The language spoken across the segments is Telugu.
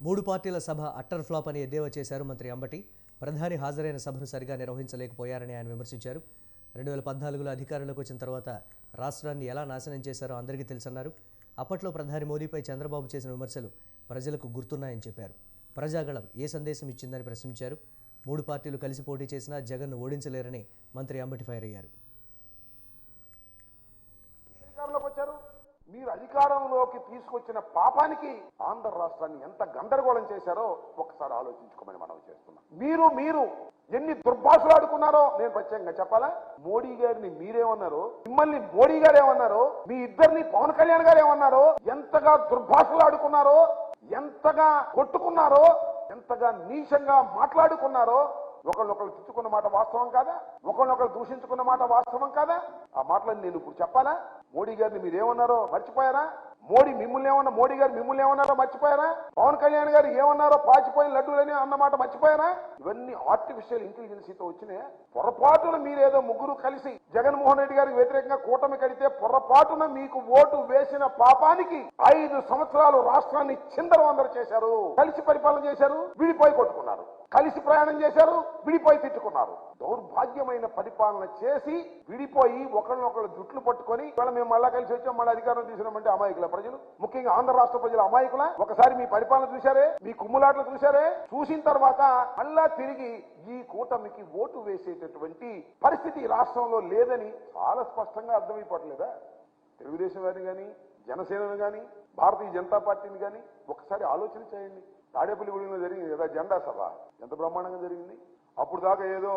మూడు పార్టీల సభ అట్టర్ ఫ్లాప్ అని ఎద్దేవా చేశారు మంత్రి అంబటి. ప్రధాని హాజరైన సభను సరిగా నిర్వహించలేకపోయారని ఆయన విమర్శించారు. 2014లో అధికారంలోకి వచ్చిన తర్వాత రాష్ట్రాన్ని ఎలా నాశనం చేశారో అందరికీ తెలుసన్నారు. అప్పట్లో ప్రధాని మోదీపై చంద్రబాబు చేసిన విమర్శలు ప్రజలకు గుర్తున్నాయని చెప్పారు. ప్రజాగళం ఏ సందేశం ఇచ్చిందని ప్రశ్నించారు. మూడు పార్టీలు కలిసి పోటీ చేసినా జగన్ను ఓడించలేరని మంత్రి అంబటి ఫైర్ అయ్యారు. మీరు అధికారంలోకి తీసుకొచ్చిన పాపానికి ఆంధ్ర రాష్ట్రాన్ని ఎంత గందరగోళం చేశారో ఒక్కసారి ఆలోచించుకోమని మనం చేస్తున్నాం. మీరు ఎన్ని దుర్భాషలు ఆడుకున్నారో నేను ప్రత్యేకంగా చెప్పాలా. మోడీ గారిని మీరేమన్నారో, మిమ్మల్ని మోడీ గారు ఏమన్నారో, మీ ఇద్దరిని పవన్ కళ్యాణ్ గారు ఏమన్నారో, ఎంతగా దుర్భాషలు ఆడుకున్నారో, ఎంతగా కొట్టుకున్నారో, ఎంతగా నీచంగా మాట్లాడుకున్నారో. ఒకళ్ళొకళ్ళు తిట్టుకున్న మాట వాస్తవం కాదా? ఒకళ్ళొకళ్ళు దూషించుకున్న మాట వాస్తవం కాదా? ఆ మాటలను నేను ఇప్పుడు చెప్పాలా? మోడీ గారిని మీరేమన్నారో మర్చిపోయారా? మోడీ గారు మిమ్మల్ని ఏమన్నారో మర్చిపోయారా? పవన్ కళ్యాణ్ గారు ఏమన్నారో పాచిపోయిన లడ్డూలని అన్నమాట మర్చిపోయారా? ఇవన్నీ ఆర్టిఫిషియల్ ఇంటెలిజెన్సీతో వచ్చినాయి. పొరపాటున మీరేదో ముగ్గురు కలిసి జగన్మోహన్ రెడ్డి గారికి వ్యతిరేకంగా కూటమి కడితే పొరపాటున మీకు ఓటు వేసిన పాపానికి 5 సంవత్సరాలు రాష్ట్రాన్ని చిందరవందర చేశారు. కలిసి పరిపాలన చేశారు, విడిపోయి కొట్టుకున్నారు. కలిసి ప్రయాణం చేశారు, విడిపోయి తిట్టుకున్నారు. దౌర్భాగ్యమైన పరిపాలన చేసి విడిపోయి ఒకళ్ళనొకళ్ళు జుట్లు పట్టుకొని ఇవాళ మేము మళ్ళా కలిసి వచ్చాం, మళ్ళీ అధికారం తీసినామంటే అమాయకుల ప్రజలు, ముఖ్యంగా ఆంధ్ర రాష్ట్ర ప్రజలు అమాయకుల. ఒకసారి మీ పరిపాలన చూశారే, మీ కుమ్ములాట్లు చూశారే, చూసిన తర్వాత మళ్ళా తిరిగి ఈ కూటమికి ఓటు వేసేటటువంటి పరిస్థితి రాష్ట్రంలో లేదని చాలా స్పష్టంగా అర్థమైపోవట్లేదా? తెలుగుదేశం వారిని కానీ, జనసేనను కానీ, భారతీయ జనతా పార్టీని కానీ ఒకసారి ఆలోచన చేయండి. తాడేపల్లిగూడెంలో జరిగింది కదా జెండా సభ, ఎంత బ్రహ్మాండంగా జరిగింది. అప్పుడు దాకా ఏదో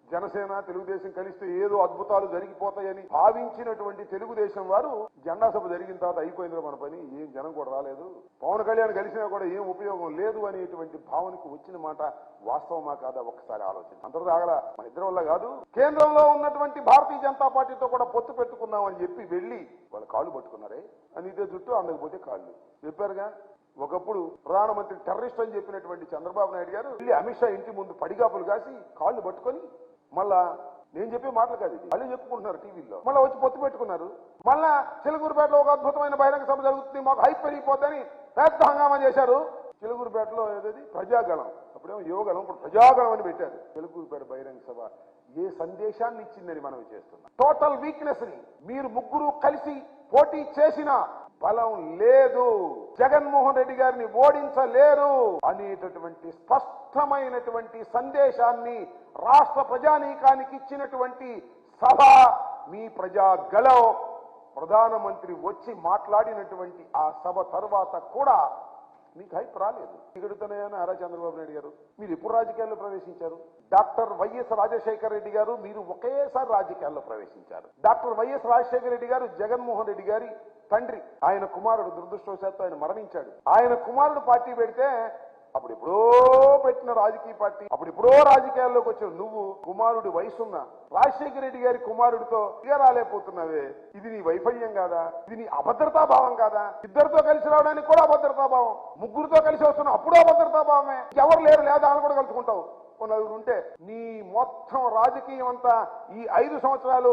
జనసేన తెలుగుదేశం కలిస్తే ఏదో అద్భుతాలు జరిగిపోతాయని భావించినటువంటి తెలుగుదేశం వారు జెండా సభ జరిగిన తర్వాత అయిపోయింది మన పని, ఏం జనం కూడా రాలేదు, పవన్ కళ్యాణ్ కలిసినా కూడా ఏం ఉపయోగం లేదు అనేటువంటి భావనకు వచ్చిన మాట వాస్తవమా కాదా? ఒక్కసారి ఆలోచన. అంతటి ఆగల మన ఇద్దరి వల్ల కాదు. కేంద్రంలో ఉన్నటువంటి భారతీయ జనతా పార్టీతో కూడా పొత్తు పెట్టుకున్నామని చెప్పి వెళ్ళి వాళ్ళు కాళ్ళు పట్టుకున్నారే, అని చుట్టూ అందకపోతే కాళ్ళు చెప్పారుగా. ఒకప్పుడు ప్రధానమంత్రి టెర్రరిస్ట్ అని చెప్పినటువంటి చంద్రబాబు నాయుడు గారు వెళ్ళి అమిత్ షా ఇంటి ముందు పడిగాపులు కాసి కాళ్ళు పట్టుకొని మళ్ళా నేను చెప్పే మాటలు కాదు ఇది, మళ్ళీ చెప్పుకుంటున్నారు టీవీలో, మళ్ళీ వచ్చి పొత్తు పెట్టుకున్నారు. మళ్ళా చిలుకూరుపేటలో ఒక అద్భుతమైన బహిరంగ సభ జరుగుతుంది, మాకు హైప్ పెరిగిపోద్దని పెద్ద హంగామా చేశారు. చిలుకూరుపేటలో ఏదది ప్రజాగళం, అప్పుడేమో యువగళం, ఇప్పుడు ప్రజాగళం అని పెట్టారు. చిలుకూరుపేట బహిరంగ సభ ఏ సందేశాన్ని ఇచ్చిందని మనం చేస్తున్నాం. టోటల్ వీక్నెస్ ని మీరు ముగ్గురు కలిసి పోటీ చేసిన బలం లేదు, జగన్మోహన్ రెడ్డి గారిని ఓడించలేరు అనేటటువంటి స్పష్టమైనటువంటి సందేశాన్ని రాష్ట్ర ప్రజానీకానికి ఇచ్చినటువంటి సభ మీ ప్రజాగళం. ప్రధానమంత్రి వచ్చి మాట్లాడినటువంటి ఆ సభ తర్వాత కూడా మీకు హైప్ రాలేదు. దిగుడుతున్నాయని ఆరా చంద్రబాబు నాయుడు గారు మీరు ఎప్పుడు రాజకీయాల్లో ప్రవేశించారు? డాక్టర్ వైఎస్ రాజశేఖర రెడ్డి గారు మీరు ఒకేసారి రాజకీయాల్లో ప్రవేశించారు. డాక్టర్ వైఎస్ రాజశేఖర రెడ్డి గారు జగన్మోహన్ రెడ్డి గారి తండ్రి, ఆయన కుమారుడు దురదృష్టవశాత్తు ఆయన మరణించాడు. ఆయన కుమారుడు పార్టీ పెడితే అప్పుడెప్పుడో పెట్టిన రాజకీయ పార్టీ, అప్పుడెప్పుడో రాజకీయాల్లోకి వచ్చిన నువ్వు కుమారుడు వయసున్న రాజశేఖర రెడ్డి గారి కుమారుడితో ఇక రాలేకపోతున్నావే, ఇది నీ వైఫల్యం కాదా? ఇది నీ అభద్రతా భావం కాదా? ఇద్దరితో కలిసి రావడానికి కూడా అభద్రతా భావం, ముగ్గురితో కలిసి వస్తున్నావు అప్పుడు అభద్రతా భావమే. ఎవరు లేరు లేదా అని కూడా కలుసుకుంటావు. నలుగురు ఉంటే నీ మొత్తం రాజకీయం అంతా ఈ 5 సంవత్సరాలు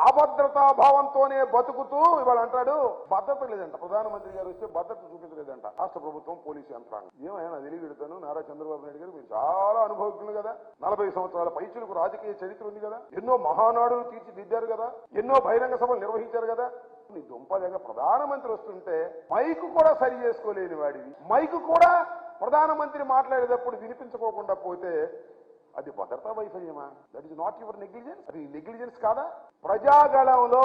అభద్రతా భావంతోనే బతుకుతూ ఇవాళ అంటాడు భద్రత లేదంట. ప్రధానమంత్రి గారు వస్తే భద్రత చూపించలేదంట రాష్ట్ర ప్రభుత్వం, పోలీసు యంత్రాంగం. ఏమైనా తెలియగెడతాను. నారా చంద్రబాబు నాయుడు గారు మీరు చాలా అనుభవజ్ఞులు కదా, 40 సంవత్సరాల పైచులకు రాజకీయ చరిత్ర ఉంది కదా, ఎన్నో మహానాడులు తీర్చిదిద్దారు కదా, ఎన్నో బహిరంగ సభలు నిర్వహించారు కదా. నీ దుంపదేగా ప్రధానమంత్రి వస్తుంటే మైకు కూడా సరి చేసుకోలేని వాడివి, మైకు కూడా ప్రధానమంత్రి మాట్లాడేటప్పుడు వినిపించుకోకుండా పోతే అది భద్రతా వైఫల్యమా? That is not your negligence. అది నెగ్లిజెన్స్ కాదా? ప్రజాగళంలో